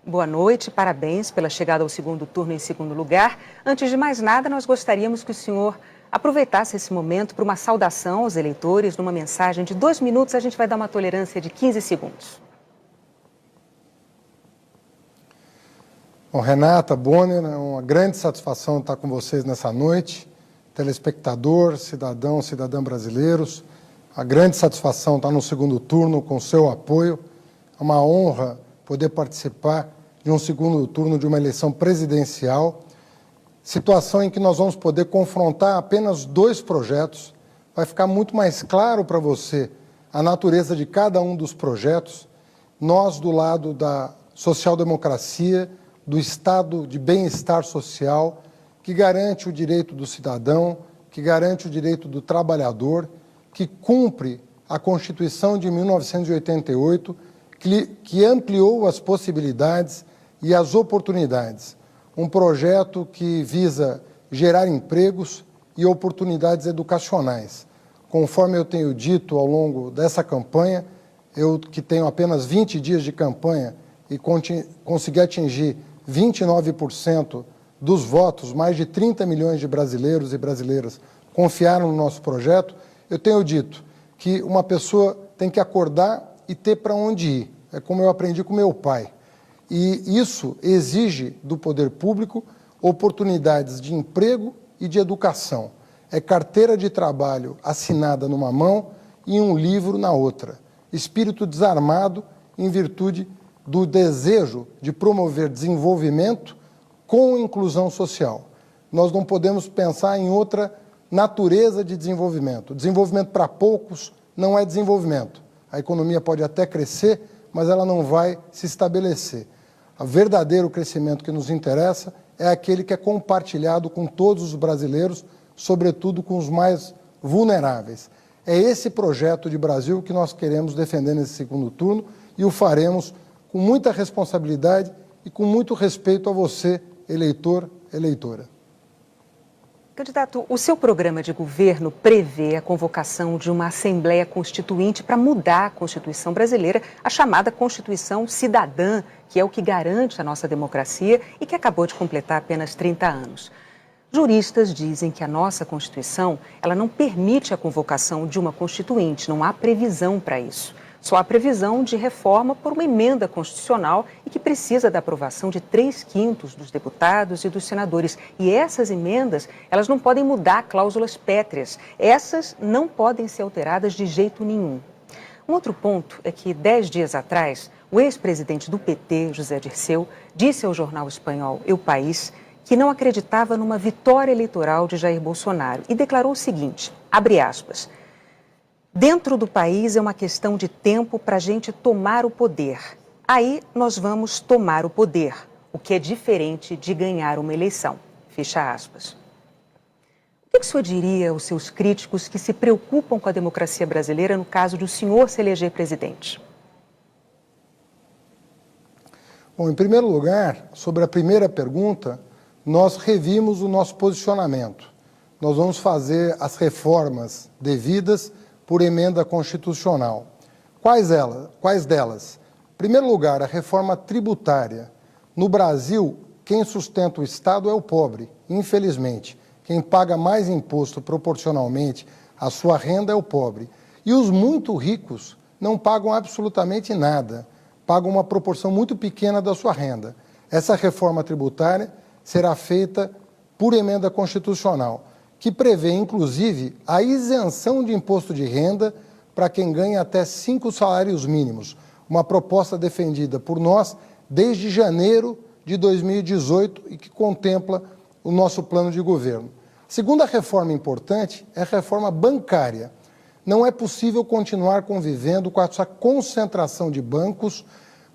Boa noite, parabéns pela chegada ao segundo turno em segundo lugar. Antes de mais nada, nós gostaríamos que o senhor aproveitasse esse momento para uma saudação aos eleitores, numa mensagem de 2 minutos. A gente vai dar uma tolerância de 15 segundos. Bom, Renata, Bonner, é uma grande satisfação estar com vocês nessa noite. Telespectador, cidadão, cidadã brasileiros, a grande satisfação estar no segundo turno com o seu apoio. É uma honra poder participar de um segundo turno de uma eleição presidencial, situação em que nós vamos poder confrontar apenas 2 projetos. Vai ficar muito mais claro para você a natureza de cada um dos projetos. Nós, do lado da social-democracia, do estado de bem-estar social, que garante o direito do cidadão, que garante o direito do trabalhador, que cumpre a Constituição de 1988, que ampliou as possibilidades e as oportunidades. Um projeto que visa gerar empregos e oportunidades educacionais. Conforme eu tenho dito ao longo dessa campanha, eu que tenho apenas 20 dias de campanha e consegui atingir 29% dos votos, mais de 30 milhões de brasileiros e brasileiras confiaram no nosso projeto, eu tenho dito que uma pessoa tem que acordar e ter para onde ir. É como eu aprendi com meu pai. E isso exige do poder público oportunidades de emprego e de educação. É carteira de trabalho assinada numa mão e um livro na outra. Espírito desarmado em virtude do desejo de promover desenvolvimento com inclusão social. Nós não podemos pensar em outra natureza de desenvolvimento. Desenvolvimento para poucos não é desenvolvimento. A economia pode até crescer, mas ela não vai se estabelecer. O verdadeiro crescimento que nos interessa é aquele que é compartilhado com todos os brasileiros, sobretudo com os mais vulneráveis. É esse projeto de Brasil que nós queremos defender nesse segundo turno e o faremos com muita responsabilidade e com muito respeito a você, eleitor, eleitora. Candidato, o seu programa de governo prevê a convocação de uma Assembleia Constituinte para mudar a Constituição brasileira, a chamada Constituição Cidadã, que é o que garante a nossa democracia e que acabou de completar apenas 30 anos. Juristas dizem que a nossa Constituição, ela não permite a convocação de uma Constituinte, não há previsão para isso. Só há previsão de reforma por uma emenda constitucional e que precisa da aprovação de 3/5 dos deputados e dos senadores. E essas emendas, elas não podem mudar cláusulas pétreas. Essas não podem ser alteradas de jeito nenhum. Um outro ponto é que, 10 dias atrás, o ex-presidente do PT, José Dirceu, disse ao jornal espanhol El País que não acreditava numa vitória eleitoral de Jair Bolsonaro e declarou o seguinte, abre aspas, dentro do país é uma questão de tempo para a gente tomar o poder. Aí nós vamos tomar o poder, o que é diferente de ganhar uma eleição. Fecha aspas. O que o senhor diria aos seus críticos que se preocupam com a democracia brasileira no caso de o senhor se eleger presidente? Bom, em primeiro lugar, sobre a primeira pergunta, nós revimos o nosso posicionamento. Nós vamos fazer as reformas devidas por emenda constitucional. Quais delas? Em primeiro lugar, a reforma tributária. No Brasil, quem sustenta o Estado é o pobre, infelizmente. Quem paga mais imposto proporcionalmente à sua renda é o pobre. E os muito ricos não pagam absolutamente nada, pagam uma proporção muito pequena da sua renda. Essa reforma tributária será feita por emenda constitucional, que prevê, inclusive, a isenção de imposto de renda para quem ganha até 5 salários mínimos. Uma proposta defendida por nós desde janeiro de 2018 e que contempla o nosso plano de governo. A segunda reforma importante é a reforma bancária. Não é possível continuar convivendo com essa concentração de bancos,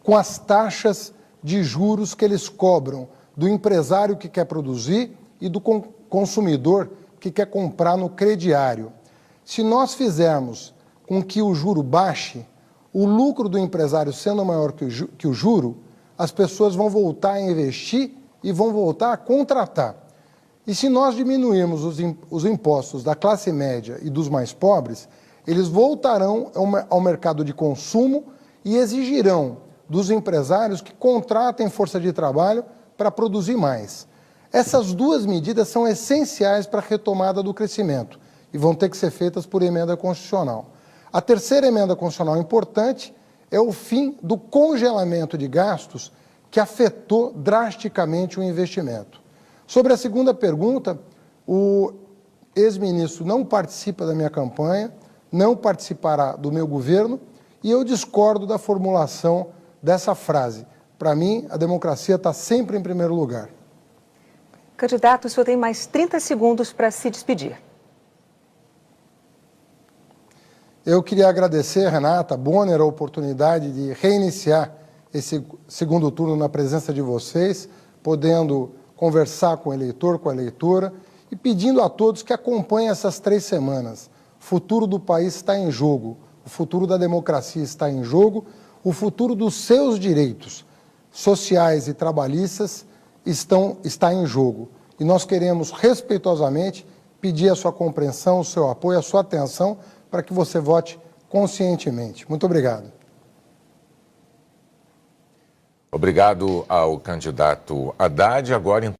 com as taxas de juros que eles cobram do empresário que quer produzir e do consumidor que quer comprar no crediário. Se nós fizermos com que o juro baixe, o lucro do empresário sendo maior que o juro, as pessoas vão voltar a investir e vão voltar a contratar. E se nós diminuirmos os impostos da classe média e dos mais pobres, eles voltarão ao mercado de consumo e exigirão dos empresários que contratem força de trabalho para produzir mais. Essas duas medidas são essenciais para a retomada do crescimento e vão ter que ser feitas por emenda constitucional. A terceira emenda constitucional importante é o fim do congelamento de gastos que afetou drasticamente o investimento. Sobre a segunda pergunta, o ex-ministro não participa da minha campanha, não participará do meu governo e eu discordo da formulação dessa frase. Para mim, a democracia está sempre em primeiro lugar. Candidato, o senhor tem mais 30 segundos para se despedir. Eu queria agradecer, Renata Bonner, a oportunidade de reiniciar esse segundo turno na presença de vocês, podendo conversar com o eleitor, com a eleitora, e pedindo a todos que acompanhem essas 3 semanas. O futuro do país está em jogo, o futuro da democracia está em jogo, o futuro dos seus direitos sociais e trabalhistas está em jogo. E nós queremos, respeitosamente, pedir a sua compreensão, o seu apoio, a sua atenção, para que você vote conscientemente. Muito obrigado. Obrigado ao candidato Haddad. Agora,